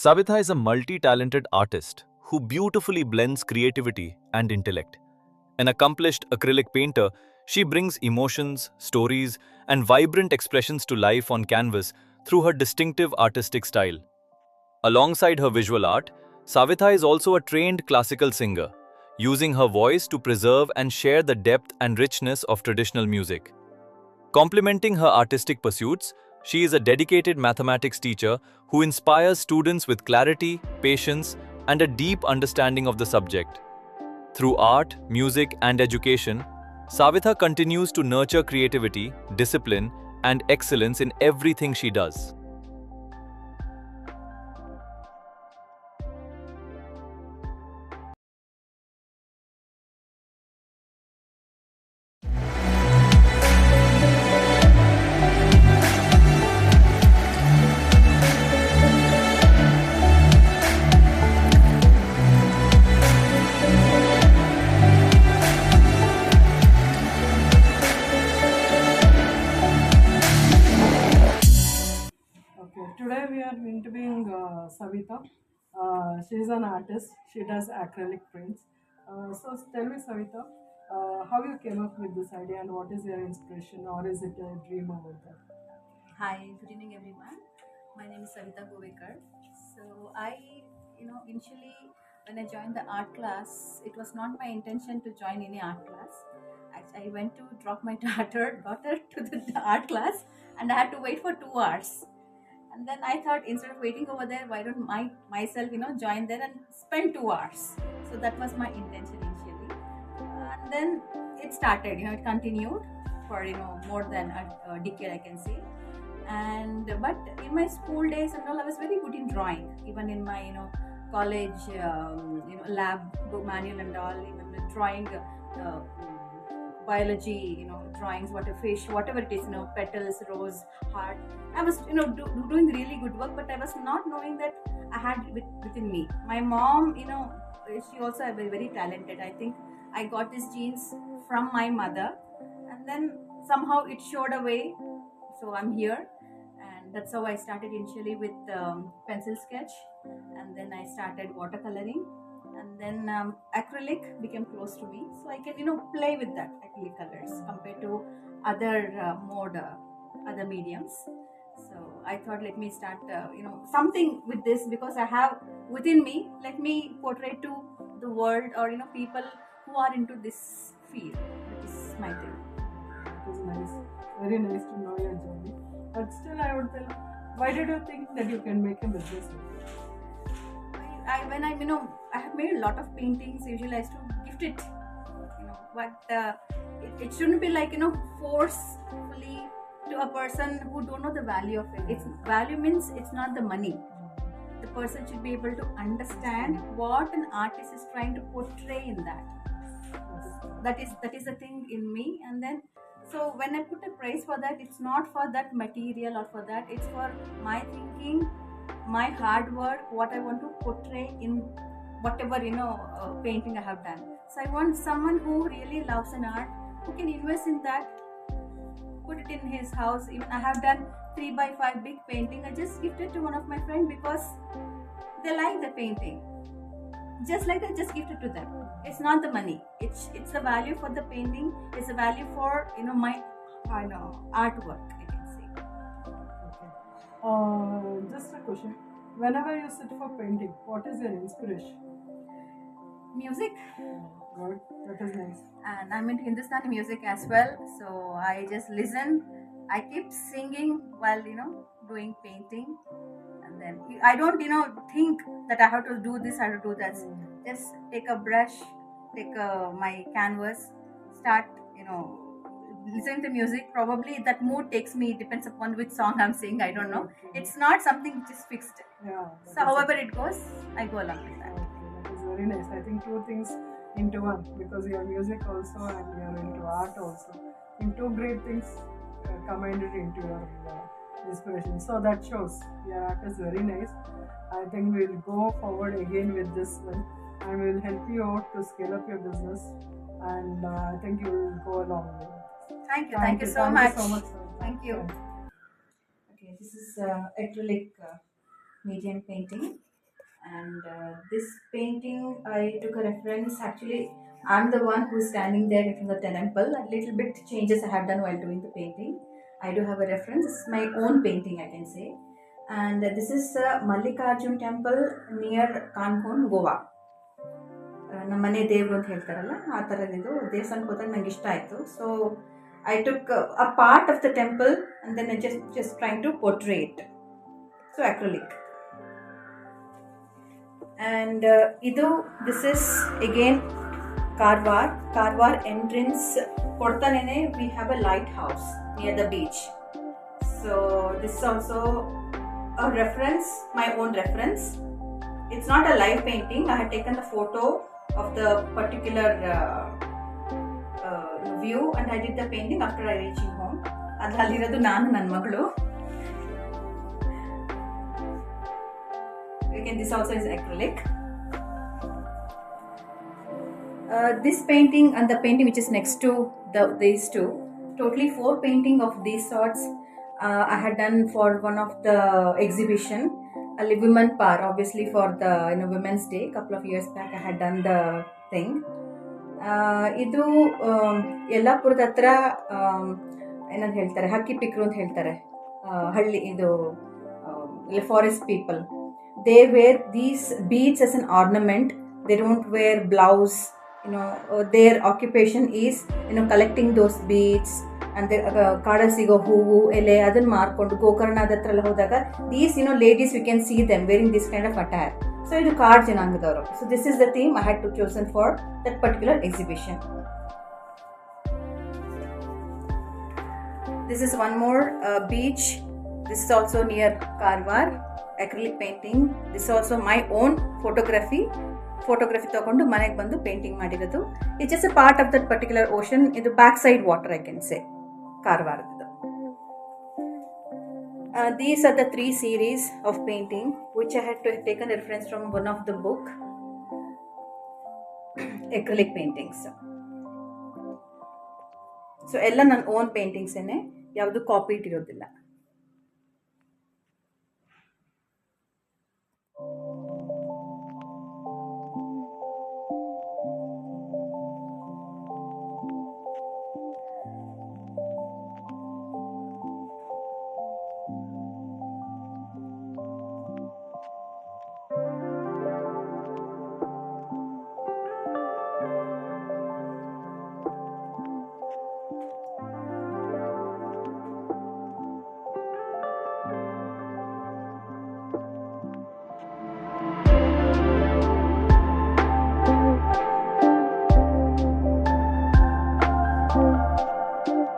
Savitha is a multi-talented artist who beautifully blends creativity and intellect. An accomplished acrylic painter, she brings emotions, stories, and vibrant expressions to life on canvas through her distinctive artistic style. Alongside her visual art, Savitha is also a trained classical singer, using her voice to preserve and share the depth and richness of traditional music. Complementing her artistic pursuits, she is a dedicated mathematics teacher who inspires students with clarity, patience, and a deep understanding of the subject. Through art, music, and education, Savitha continues to nurture creativity, discipline, and excellence in everything she does. Okay, today we are interviewing Savita. She is an artist. She does acrylic prints. So tell me, Savita, how you came up with this idea and what is your inspiration, or is it a dream over that? Hi, good evening everyone. My name is Savita Govekar. So initially when I joined the art class, it was not my intention to join any art class. I went to drop my daughter to the art class, and I had to wait for 2 hours. And then I thought, instead of waiting over there, why don't myself join there and spend 2 hours. So that was my intention initially, and then it started. It continued for more than a decade, I can say. And but in my school days and all, I was very good in drawing. Even in my college lab book manual and all, even the drawing biology, drawings, what a fish, whatever it is, petals, rose, heart. I was doing really good work, but I was not knowing that I had within me. My mom, she also is very talented. I think I got these genes from my mother, and then somehow it showed away. So I'm here, and that's how I started initially with pencil sketch, and then I started watercoloring, and then acrylic became close to me, so I can play with that acrylic colors compared to other other mediums. So I thought, let me start something with this, because I have within me, let me portray to the world, or people who are into this field. That is my thing. It is nice, very nice to know your journey. But still, I would tell, why did you think that you can make a business with it? When I have made a lot of paintings. Usually I used to gift it, but it shouldn't be like forcefully to a person who don't know the value of it. Its value means it's not the money. The person should be able to understand what an artist is trying to portray in that. That is the thing in me. And then, so when I put a price for that, it's not for that material or for that. It's for my thinking, my hard work, what I want to portray in whatever painting I have done. So I want someone who really loves an art, who can invest in that, put it in his house. Even I have done 3 by 5 big painting. I just gifted to one of my friends because they like the painting. Just like that, just gift it to them. It's not the money. It's the value for the painting. It's a value for my artwork, I can say. Okay. Just a question. Whenever you sit for painting, what is your inspiration? Music. Good. That is nice. And I'm into Hindustani music as well. So I just listen. I keep singing while doing painting, and then I don't think that I have to do this, I have to do that. Just take a brush, take my canvas, start listening to music. Probably that mood takes me. It depends upon which song I'm singing. I don't know. Okay. It's not something which is fixed. Yeah. So however it goes, I go along with that. Okay, that is very nice. I think two things into one, because your music also and you're into art also. In two great things combined into your inspiration. So that shows your art is very nice. I think we'll go forward again with this one, and we'll help you out to scale up your business. And I think you will go along with it. Thank you. Thank you so Thank much. you so much. Thank you. Okay, this is acrylic medium painting. And this painting I took a reference. Actually, I'm the one who's standing there in front of the temple. A little bit changes I have done while doing the painting. I do have a reference. It's my own painting, I can say. And this is Mallikarjun temple near Cancun, Goa. ನಮ್ಮ ಮನೆ ದೇವರು ಅಂತ ಹೇಳ್ತಾರಲ್ಲ ಆ ಥರದ್ದು ದೇವಸ್ಥಾನಕ್ಕೆ ಹೋದಾಗ ನಂಗೆ ಇಷ್ಟ ಆಯಿತು. So I took a part of the temple and then I just trying to portray it. So acrylic. And this is again Karwar entrance ಕೊಡ್ತಾನೇನೆ we have a lighthouse near the beach. So this is also a reference, my own reference. It's not a live painting. I had taken a photo of the particular view and I did the painting after I reaching home. ಅದ್ರಲ್ಲಿರೋದು ನಾನು ನನ್ನ ಮಗಳು. Again, this also is acrylic. This painting and the painting which is next to these two, totally 4 painting of these sorts I had done for one of the exhibition, a women power, obviously for the Women's Day. Couple of years back I had done the thing. ಇದು ಯಲ್ಲಾಪುರದ ಹತ್ರ ಏನಂತ ಹೇಳ್ತಾರೆ, ಹಕ್ಕಿ ಪಿಕ್ರು ಅಂತ ಹೇಳ್ತಾರೆ, ಹಳ್ಳಿ ಇದು forest people. They wear these beads as an ornament. They don't wear blouse. Their occupation is collecting those beads and ಕಾಡಲ್ಲಿ ಸಿಗೋ ಹೂವು ಎಲೆ ಅದನ್ನ ಮಾರ್ಕೊಂಡು ಗೋಕರ್ಣದ ಹತ್ರ ಎಲ್ಲ ಹೋದಾಗ these ladies, we can see them wearing this kind of attire. So ಇದು ಕಾಡ್ ಜನಾಂಗದವರು. So this is the theme I had to chosen for that particular exhibition. This is one more beach. This is also near Karwar. Acrylic painting. This is also my own photography ತಗೊಂಡು ಮನೆಗೆ ಬಂದು painting ಮಾಡಿರೋದು. It's just a part of that particular ocean. ಇದು back side water, I can say, ಕಾರವಾರದ್ದು. These are the 3 series of painting which I had taken a reference from one of the book, acrylic paintings. So ಎಲ್ಲ ನನ್ನ own paintings ಏನೇ, ಯಾವುದು copy ಇಟ್ಟಿರೋದಿಲ್ಲ.